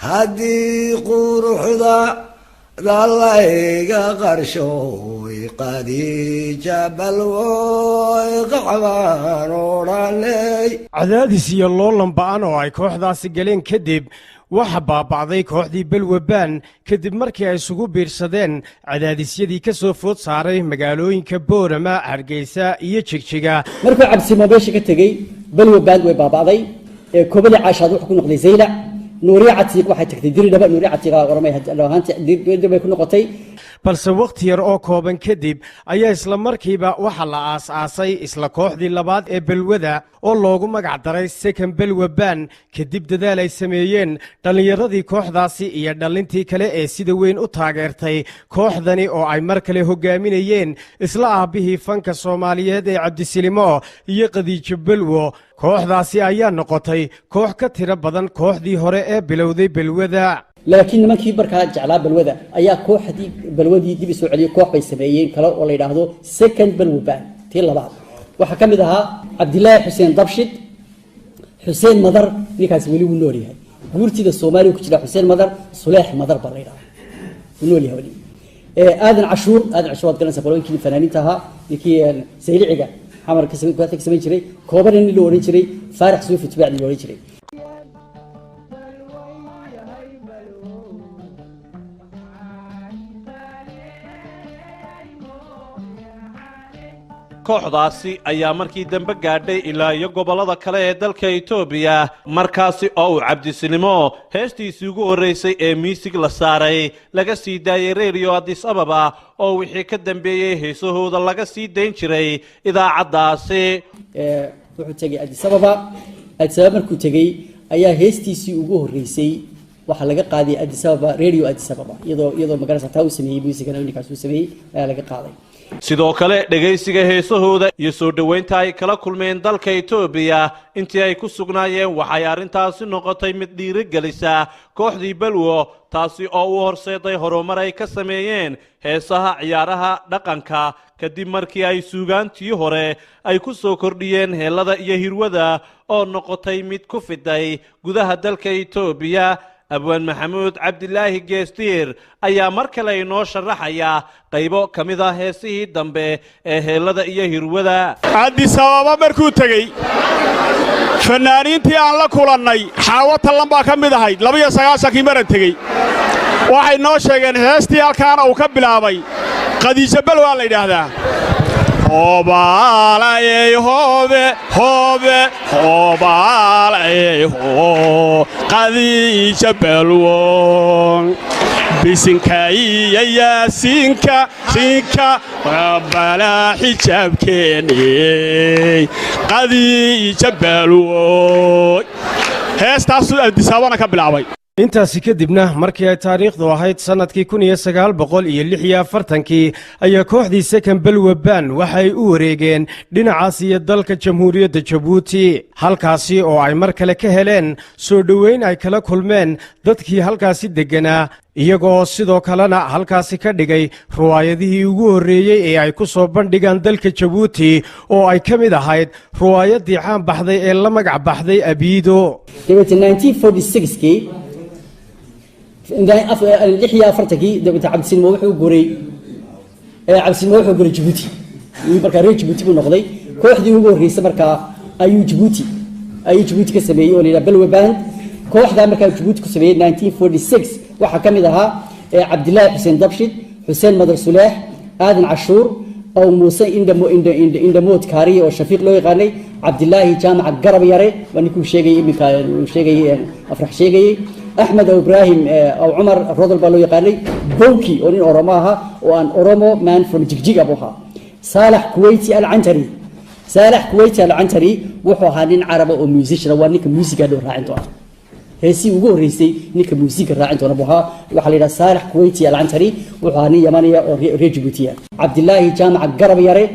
هدي قروحدا دالله قرشوي قدي جبل وقعبان ورالي عداديس يلولن بaan oo ay kooxdaasi galeen kadib waxa baabacday kooxdii Balwabaan kadib markii ay isugu biirsadeen cadaadisyadii ka soo food saaray magaalooyinka Boorama, Hargeysa iyo Jigjiga. markuu cabsimo beesha ka tagay Balwabaan way baabacday koobada caashad wax ku noqday Zeylac Nuuriya Catiiq waxay tagtay diridaba Nuuriya Catiiq oromay hadda diridaba ku noqotay balse waqti yar oo kooban kadib ayaa isla markiiba waxa la aasaasay isla kooxdii labaad ee Balwada oo loogu magac daray Second Balwabaan kadib dadaal ay sameeyeen dhalinyaradii kooxdaasi iyo dhalintii kale ee sida weyn u taageertay kooxdani oo ay mar kale hogaaminayeen isla aabihii fanka Soomaaliyeed ee Cabdisilimo iyo Qadiijo Balwo kooxdaasi ayaa noqotay koox ka tiro badan kooxdii hore ee bilowday Balwada laakiin nimankii markaa jeclaa Balwada ayaa kooxdii Balwadii dib soo celiyay koox bay sameeyeen kala oo la yiraahdo Second Balwabaan tii labaad waxa kamid ahaa Cabdilaahi Xuseen Dabshid Xuseen Madar ninkaas wali uu nool yahay guurtida Soomaaliya ku jira Xuseen Madar Suleex Madar baa la yiraahdaa uu nool yahay aadan cashuur galan sabalooyinkii fanaaniinta ahaa ninkii Sayliciga xamar ka sameeyay jiray kooban in loo oran jiray Faarax Suufi Tibaac loo oran jiray kooxdaasi ayaa markii dambe gaadhay ilaa iyo gobolada kale ee dalka Itoobiya markaasi oo uu Cabdisilimo heestiisii ugu horeysay ee miisig la saaray laga sii daayay Radio Addis Ababa oo wixii ka dambeeyay heesahooda laga sii dayn jiray idaacadaasi wuxuu tagay Addis Ababa markuu tagay ayaa heestiisii ugu horeysay waxa laga qaaday Addis Ababa Radio Addis Ababa iyadoo magaalada taa uu sameeyay muusigana ninkaas uu sameeyay ayaa laga qaaday sidoo kale dhageysiga heesahooda iyo soo dhaweynta ay kala kulmeen dalka Itoobiya intii ay ku sugnaayeen waxay arintaasi noqotay mid dhiirigelisa kooxdii Balwo taasi oo u horseeday horumar ay ka sameeyeen heesaha ciyaaraha dhaqanka kadib markii ay suugaantii hore ay ku soo kordhiyeen heelada iyo hirwada oo noqotay mid ku fiday gudaha dalka Itoobiya abwaan maxamuud cabdilaahi geestiir ayaa mar kale inoo sharaxaya qaybo kamid ah heesihii dambe ee heelada iyo hirwada Addis Ababa markuu tagay fanaaniintii aan la kulannay xaawata lamba ka mid ahayd 29 maran tagay waxay noo sheegeen heestii halkaan uu ka bilaabay Qadiijo Balwo la yiraahdaa Hobalay hobe hobe hobalay ho Qadiijo Balwo bisinkai yaasinka sinka rabbana hijabkeeni Qadiijo Balwo heestaas Addis Ababa ka bilaabay intaasi kadibna markii ay taariikhdu ahayd sanadkii 1946 ayaa kooxdii Second Balwabaan waxay u wareegeen dhinacaas iyo dalka Jamhuuriyadda Djibouti halkaasi oo ay mar kale ka heleen soo dhaweyn ay kala kulmeen dadkii halkaasi deganaa iyagoo sidoo kalena halkaasi ka dhigay ruwaayadihii ugu horeeyay ee ay ku soo bandhigaan dalka Djibouti oo ay kamid ahayd ruwaayadii caan baxday ee la magac baxday Abiido 1946 لحية فرتكي دبت عبد السلم وحو قري عبد السلم وحو قري جيبوتي مركا ري جيبوتي بالنقضي كوحدي وقو رئيس مركا أيو جيبوتي كسبيه وليلا Balwabaan كوحدة مركا جيبوتي كسبيه 1946 وحا كمدها عبد الله حسين دبشد حسين مدر سلاح آدم عاشور أو موسى إندموت كاري أو شفيق لوي غاني عبد الله جامع قرب ياري ونكو شيغي أفرح شيغي أحمد أو إبراهيم أو عمر الرضل بالو يقالي بوكي أو أورماها وأن أورمو مان فروم جيجيج أبوها صالح كويتي العنتري وحو هانين عرب أو ميوزيشن وانيك ميوزيكا دور راعنتو هسي وقو ريسي نيك ميوزيكا راعنتو أبوها وحالينا صالح كويتي العنتري وحو هانين يمانيا أو ريجبوتيا عبد الله جامع قرب ياري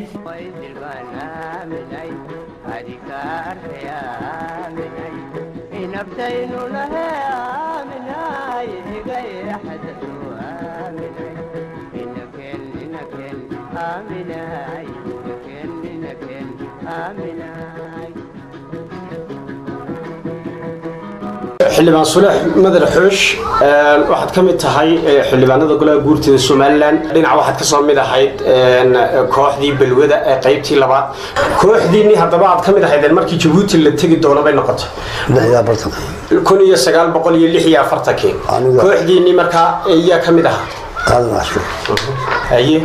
xildhibaan Suleex Madar Xoosh waxaad ka mid tahay xildhibaanada golaha guurtida Soomaaliland dhinaca waxaad ka soo mid ahayd kooxdii balwada ee qaybtii labaad kooxdiini haddaba aad ka mid ahayd markii Djibouti la tagi doono bay noqotay 1946 kooxdiini markaa ayaa ka mid ahaa هذا عشان أيه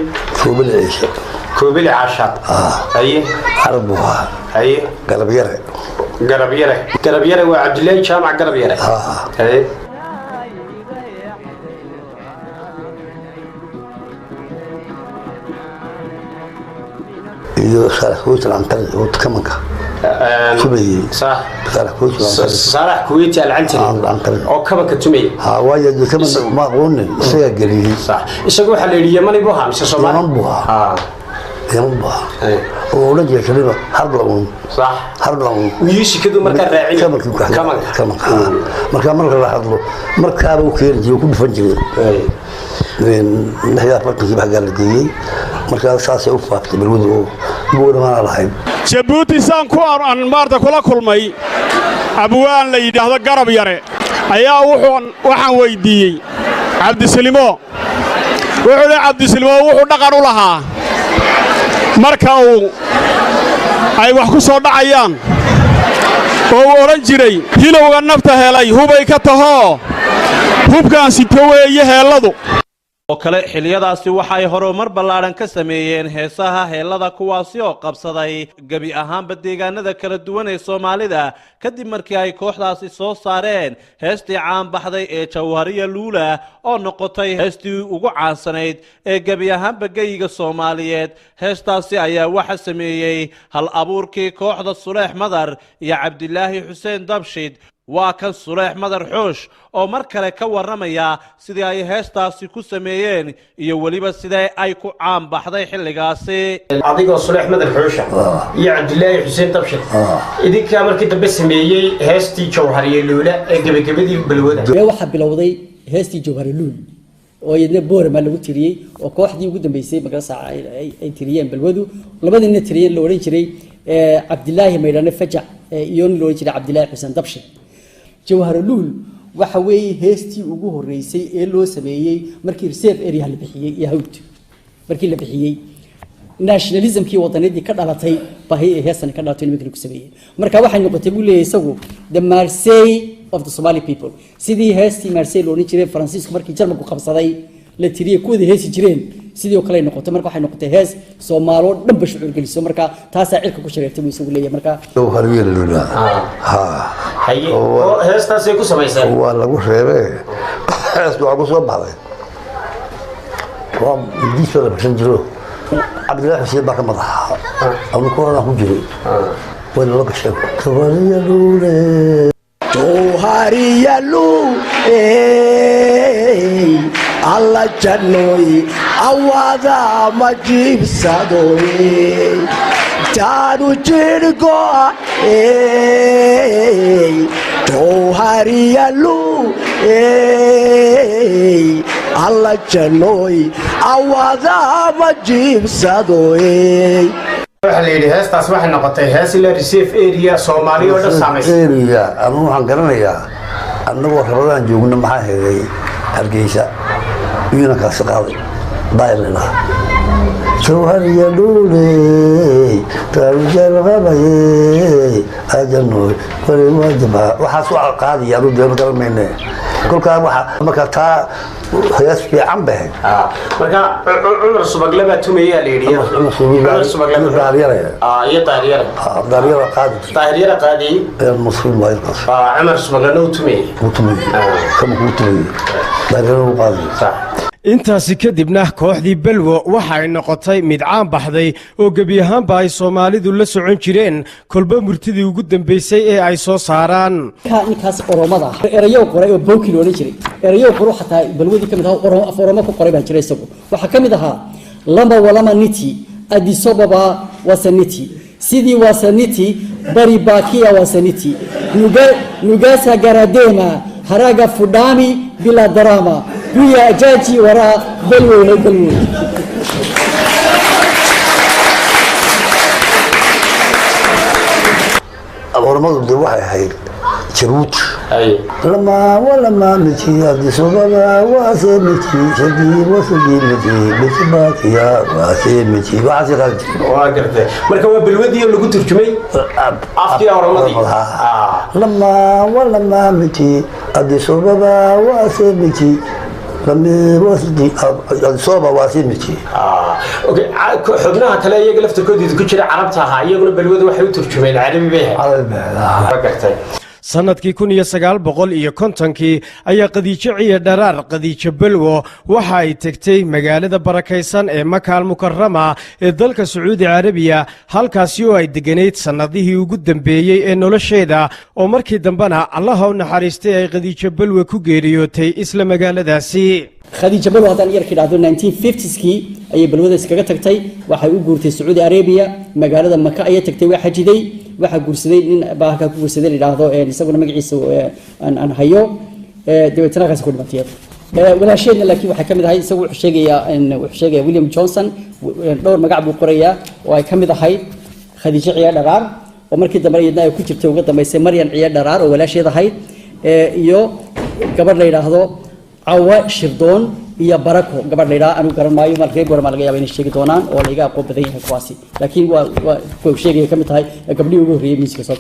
كوبلي عاشات أيه حربوها أيه قربيرة قربيرة وعبد الله جامع قربيرة أيه iyo saraxoot al-antari oo kamanka subay صح صالح كويتي العنتري oo kamanka tumay waayo kamanka ma qoonay isaga galiyay صح isagu waxa la yiri Yamani buu mise Soomaali Yaman buu oo la jeexay harlawn صح harlawn muusikadu marka raacin kamanka marka la hadlo marka uu keenay ku dhufan jiray نحيا فرقي بحق الجيي مركز ساسي وفاق بالوضوء بقول ما لهاي Djibouti saan ku aan maarta kula kulmay abwaan la yiraahdo garab yare ayaa waxaan weydiiyay Cabdisalimo wuxuu dhaqan u lahaa marka ay wax ku soo dhacayaan oo oran jiray hilowga nafta helay hubay ka taho hubkaan sito weeye heeladu oo kale xiliyadaasi waxay horumar ballaaran ka sameeyeen heesaha heelada kuwaasi oo qabsaday gabi ahaanba deegaanada kala duwan ee Soomaalida kadib markii ay kooxdaasi soo saareen heestii caan baxday ee Jawhariya Luula oo noqotay heestii ugu caansanayd ee gabi ahaanba geyga Soomaaliyeed heestaasi ayaa waxa sameeyay hal abuurkii kooxda Suleex Madar iyo Cabdilaahi Xuseen Dabshid waa kan Suleex Madar Xoosh oo mar kale ka waramaya sidii ay heestaasi ku sameeyeen iyo waliba sidii ay ku caan baxday xilligaasi adigoo Suleex Madar Xoosh iyo Cabdilaahi Xuseen Dabshid idinka markii dambe sameeyay heestii Jawhariya Luula ee gabagabadii balwada waxa bilowday heestii Jawhariya Luula oo iyadna boorama lagu tiriyay oo kooxdii ugu dambeysay magarasa ay tiriyeen balwadu labadina tiriyeen la oran jiray Cabdilaahi Maydane Fajac iyo la oran jiray Cabdilaahi Xuseen Dabshid Jawhariya Luula waxa weeye heestii ugu horeysay ee loo sameeyay markii reserve area la bixiyay yahuud markii la bixiyay nationalismkii wadanadii ka dhalatay baahi heesan ka dhalatay nimankii ku sameeyay marka waxay noqotay buu leeyahay isagu the Marseille of the Somali people sidii heestii Marseille loo jiray Faransiisku markii Jarmalku qabsaday la tiriyay kuwada heesi jireen sidoo kale noqotay marka waxay noqotay hees Soomaalo dhanba shucuur geliso marka taas ay cirka ku shareertay buu isagu leeyahay marka Jawhariya Luula haye oo heestaas ay ku sameeyay waa lagu reebay hees waa soo baxday waa diisha la bixin jiro Cabdilaahi Xuseen baa ka madaxa ama koona ku jiray wala la gashay Jawhariya Luula Jawhariya Luula alla jannooy awada majibsadooy taanu jirgo Jawhariya Luula alla jannooy awada majibsadooy waxa la yiri heestaas waxay noqotay hees la reserve area Soomaaliya oo dhan saameysay area anu waxaan garanayaa annagoo rabadaan joogna maxaa helay Hargeysa iyana ka saqaaday daayirna Jawhariya Luula taajal qabaye ajannooy wali wajba waxa soo qaadiya anu deeban galmeene kulka waxa marka taa hees fiican baa marka Umar Subaglaba tumeeyaa la yiri Umar Subaglaba daariyada iyo daariyada daariyada qaadi muslim waa ilkaas Umar Subaglaba tumeeyay kama ku tumeeyay daariyada qaadi intaasi kadibna kooxdii balwo waxa ay noqotay mid caan baxday oo gabi ahaanba ay Soomaalidu la socon jireen kolba murtidii ugu dambeysay ee ay soo saaraan ninkaas oromada erayo qoray oo booki loo jiray erayo qoro xataa balwadii kamid ah oromo ku qoray baa jiray isagu waxa kamid ahaa lamba walama niti adisobaba wasaniti sidii wasaniti bari bakia wasaniti nugasa garadema haraga fudami bila drama ويا جاجي وراء بلوي أورمض دواعي هاي jabuuti أي لما ولما متي هذه صبابا واسي متي شديد وسدي متي بتباتيا واسي متي واسي غلطي وقرته مركب بالودي اللي قلت ترجمي أفتي أو رمضي لما ولما متي هذه صبابا واسي متي لما وسدي صوبا واسي متي أوكي حبناها كلا يقلف تكودي تكشر عربتها يقول بالودي وحيو ترجمي العربي بها وقرته sannadkii 1950kii ayaa qadiijo ciya dharaar qadiijo balwo waxa ay tagtay magaalada barakaysan ee Makaal Mukarrama ee dalka Sacuudi Carabiya halkaas oo ay deganeyd sanadihii ugu dambeeyay ee nolosheeda oo markii dambana Allah u naxariistay ay qadiijo balwo ku geeriyootay isla magaaladaasi khadiija balwo hadan yarkii dhacdo 1950skii ayay balwada iskaga tagtay waxay u guurtay Sacuudi Carabiya magaalada Maka ayay tagtay waxa jiday waxa guursaday in baahka ku guursaday ilaahdo ee isaguna magaciisa aan hayo dawladna kaas ku dhimatay walaasheena laakiin waxa kamid ahay isagu wuxuu sheegaya William Johnson dhowr magac buu qorayaa oo ay kamid ahay khadiija ciya dharaar oo markii dambe ay ku jirtay uga dambeysay Maryam ciya dharaar oo walaasheeda ahayd iyo gabadh la yiraahdo Awa Shirdoon iyo Barako gabadh la yiraahdo anu garan maayo markay goor ma laga yaabay inay sheegi doonaan oo la iga aqoon badan yahay kuwaasi laakiin waa ku sheegay kamid tahay gabdhii ugu horeeyay miiska soo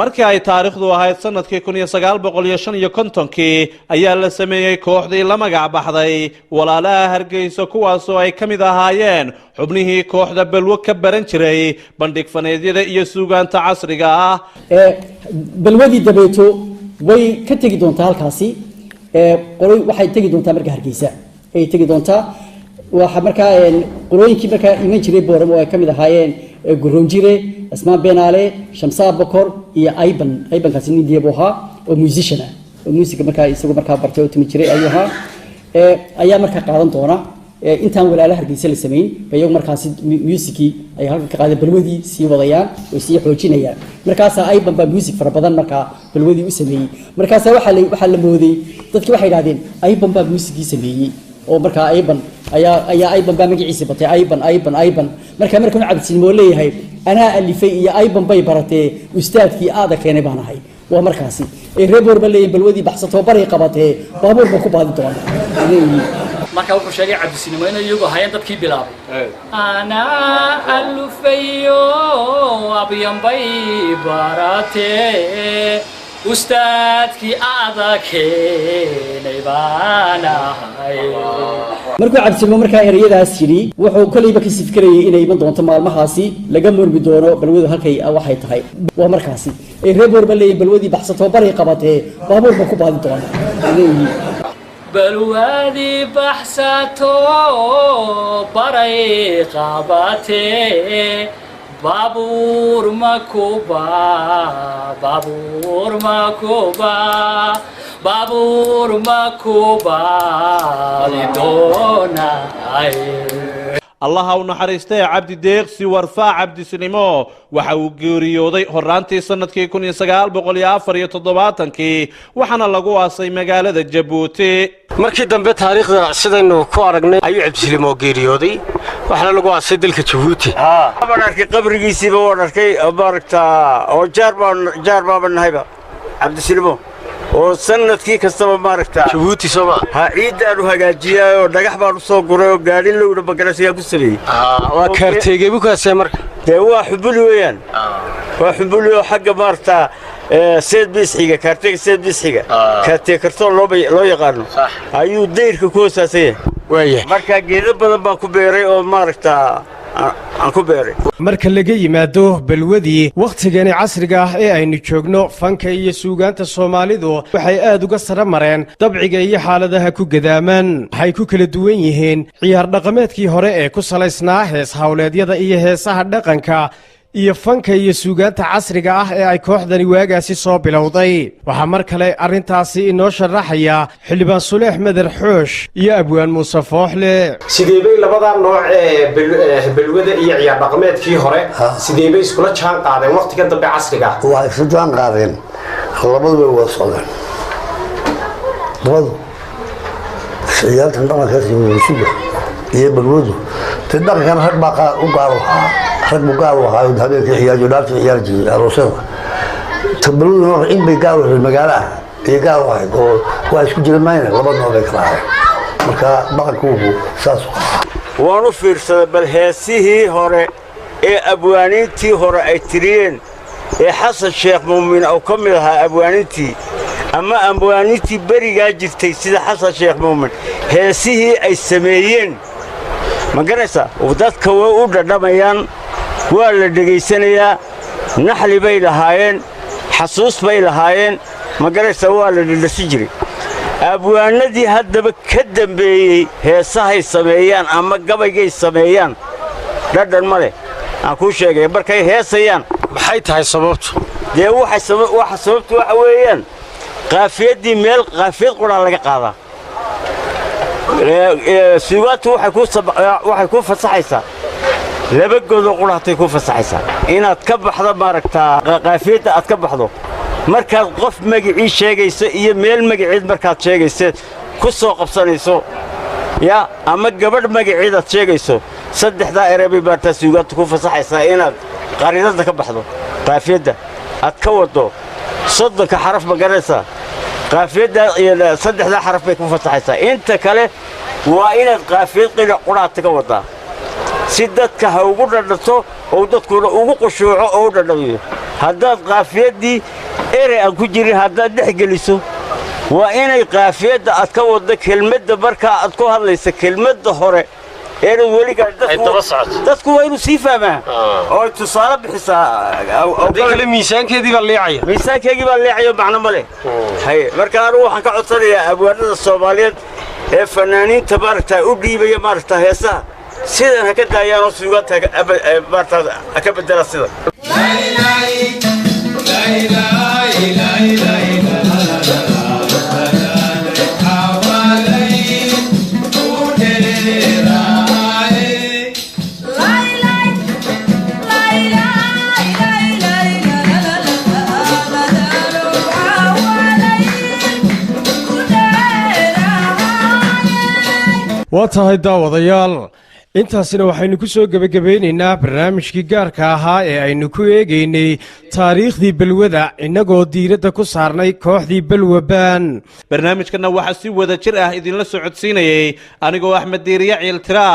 markii ay taariikhdu ahayd sanadkii 1955kii ayaa la sameeyay kooxdii la magac baxday walaalaha Hargeysa kuwaas oo ay kamid ahaayeen xubnihii kooxda balwo ka baran jiray bandhig faneedyada iyo suugaanta casriga ah balwadii dabeeto way ka tagi doontaa halkaasi qoray waxay tagi doontaa marka Hargeysa ay tagi doontaa waxa marka qorooyinkii marka iman jiray booram oo ay kamid ahaayeen Guronjire Asma Benaale Shamsa Bakor iyo Ayban kaasi nin diyaboha oo musician oo musiga marka isagu marka bartay oo timi jiray ayuha ayaa marka qaadan doona intaan walaalaha Hargeysa la sameeyay bay markaasi musiki ay halka ka qaaday balwadii sii wadayaan oo sii xoojinayaan markaas Ayban ba music fara badan marka balwadii u sameeyay markaas waxa la mooday dadkii waxay yiraahdeen Ayban ba musiki sameeyay oo marka Ayban Ayban ba magaciisa batay Ayban marka markuu cabdisiimo leeyahay ana alifay iyo Ayban bay baratay ustaadkii aada keenay baan ahay waa markaasi ee reebor balay balwadii baxsato bari qabatay baabuur ba ku baadi doona marka wuxuu sheegay cabdisiimo inay iyagu hayeen dadkii bilaabay ana alufayo abiyan bay baratay ustaadkii aada keenay baan ahay markuu cabdisiimo marka ereyadaas yiri wuxuu kaliba ka sifkarayay inay iman doonto maalmahaasi laga murmi doono balwadu halkay waxay tahay waa markaasi ee reebor balay balwadii baxsato bari qabatay baabuur ba ku baadi doona balwadii baxsato bari qabatay babur makuba lidona Allah u naxariistay Cabdi Deeqsi Warfaa Cabdisinimo waxa uu geeriyooday horaantii sanadkii 1974kii waxaana lagu aasay magaalada Jabuuti markii dambe taariikhda sidaynu ku aragnay ayuu Cabdisinimo geeriyooday waxaana lagu aasay dalka Jabuuti baan arkay qabrigiisiiba waan arkay baaragta oo jaar baan nahayba Cabdisinimo oo sanadkii kastaba maaragta Jabuuti Soomaa ha ciid aanu hagaajiyay oo dhagax baan u soo guray oo gaadhin lowda bagarasiga ku sameeyay waa kaarteegay bukaasay marka waa xubul weeyaan waa xubul oo xagga maarta seed bisxiga kaarteeg seed bisxiga kaarteeg kartoon loo yaqaano ayuu deyrka ku hoosaasay waaya marka geedo badan baan ku beeray oo maaragta aan ku beeray marka laga yimaado balwadii wakhtigani casriga ah ee aynu joogno fanka iyo suugaanta Soomaalidu waxay aad uga sara mareen dabciga iyo xaaladaha ku gadaaman waxay ku kala duwan yihiin ciyaar dhaqameedkii hore ee ku salaysnaa hees hawleedyada iyo heesaha dhaqanka iyo fanka iyo suugaanta casriga ah ee ay kooxdani waagaasi soo bilowday waxa mar kale arintaasi inoo sharaxaya xildhibaan Suleex Madar Xoosh iyo Abwaan Muuse Fooxle sidee bay labada nooc ee balwada iyo ciyaar dhaqameedkii hore sidee bay iskula jaan qaadeen waqtiga dambe casriga ah waxay isu jaan qaadeen labadu way wada socdeen labadu ciyaarta dhaqankaasi muusiga iyo balwadu dhaqankan rag baa u gaar rag mugaal waxa uu habeenkii ciyaaro dhaafti ciyaarji aroosada tabaluu in bay gaar u magaalaha iyo gaar oo waa isku jirmaan laba nooc bay kala ahayd marka dhaqanku saas waan u fiirsaday bal heesihii hore ee abwaanintii hore ay tiriyeen ee xasan sheekh muumin oo ka mid ahaa abwaanintii ama abwaanintii berigaa jirtay sida xasan sheekh muumin heesihii ay sameeyeen ma garanaysaa dadka way u dhadhamayaan waa la dhegaysanayaa naxli bay lahaayeen xasuus bay lahaayeen ma garanaysaa waa la dhadhasi jiray abwaanadii haddaba ka dambeeyey heesahay sameeyaan ama gabaygay sameeyaan dhadhan ma leh aan kuu sheegay markay heesayaan maxay tahay sababtu dee waxa sababtu waxa weeyaan qaafiyaddii meel qaafiyad qudhaa laga qaadaa suugaantu waxay ku fasaxaysaa laba godo qudhaatay ku fasaxaysaa inaad ka baxdo maaragtaa qaafiyadda aad ka baxdo markaad qof magicii sheegayso iyo meel magaceed markaad sheegayseed ku soo qabsanayso ya ama gabadh magaceed aad sheegayso saddexdaa erebay baartaa suugaantu ku fasaxaysaa inaad qariidada ka baxdo qaafiyadda aad ka wado soddonka xaraf ma garanaysaa qaafiyadda iyo saddexdaa xaraf bay ku fasaxaysaa inta kale waa inaad qaafiyad qudhaata ka wadaa si dadka ha ugu dhadhato oo dadkuna ugu qushuuco oo u dhadhamiyo haddaad qaafiyaddii erey aan ku jirin haddaad dhex geliso waa inay qaafiyadda aad ka waddo kelmadda markaa aad ku hadlaysa kelmadda hore eerad weligaa dadku waa inuu sii fahmaa oo ay tusaale bixisaa kale miisaankeedii baa leecaya miisaankeegii baa leecayo macno ma leh marka anugu waxaan ka codsanayaa abwaanada Soomaaliyeed ee fanaaniinta maaragtaa u dhiibaya maaragtaa heesaha sidan ha ka daayaan oo suugaanta maaragtaa ha ka bedela sida waa tahay daawadayaal intaasina waxaynu ku soo gebagabeynaynaa barnaamijkii gaarka ahaa ee aynu ku eegaynay taariikhdii balwada innagoo diiradda ku saarnay kooxdii balwa baan barnaamijkana waxaa si wada jir ah idinla socodsiinayay anigoo Axmed Diiriye Ciiltira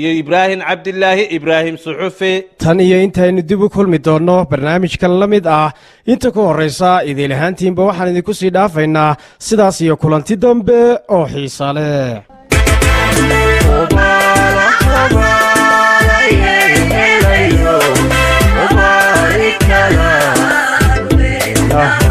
iyo Ibraahim Cabdilaahi Ibraahim Suxufi tan iyo intaynu dib u kulmi doonno barnaamijkan la mid ah inta ku horeysa idin ahaantiinba waxaan idinku sii dhaafaynaa sidaas iyo kulanti dambe oo xiiso leh Yeah.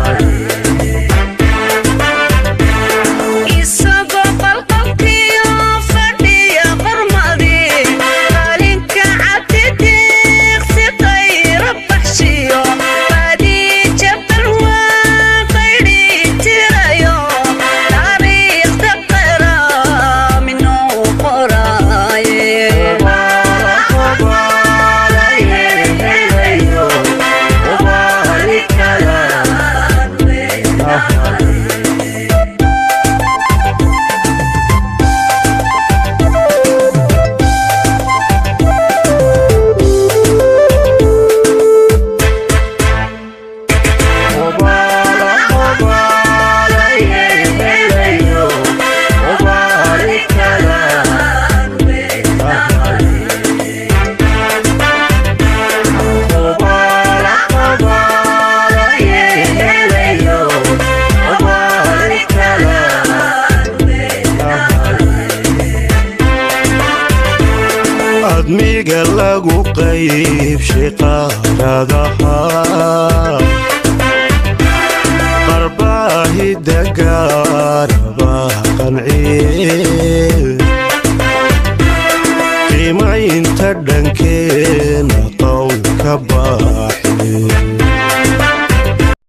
lagu qaybshay qaaradaha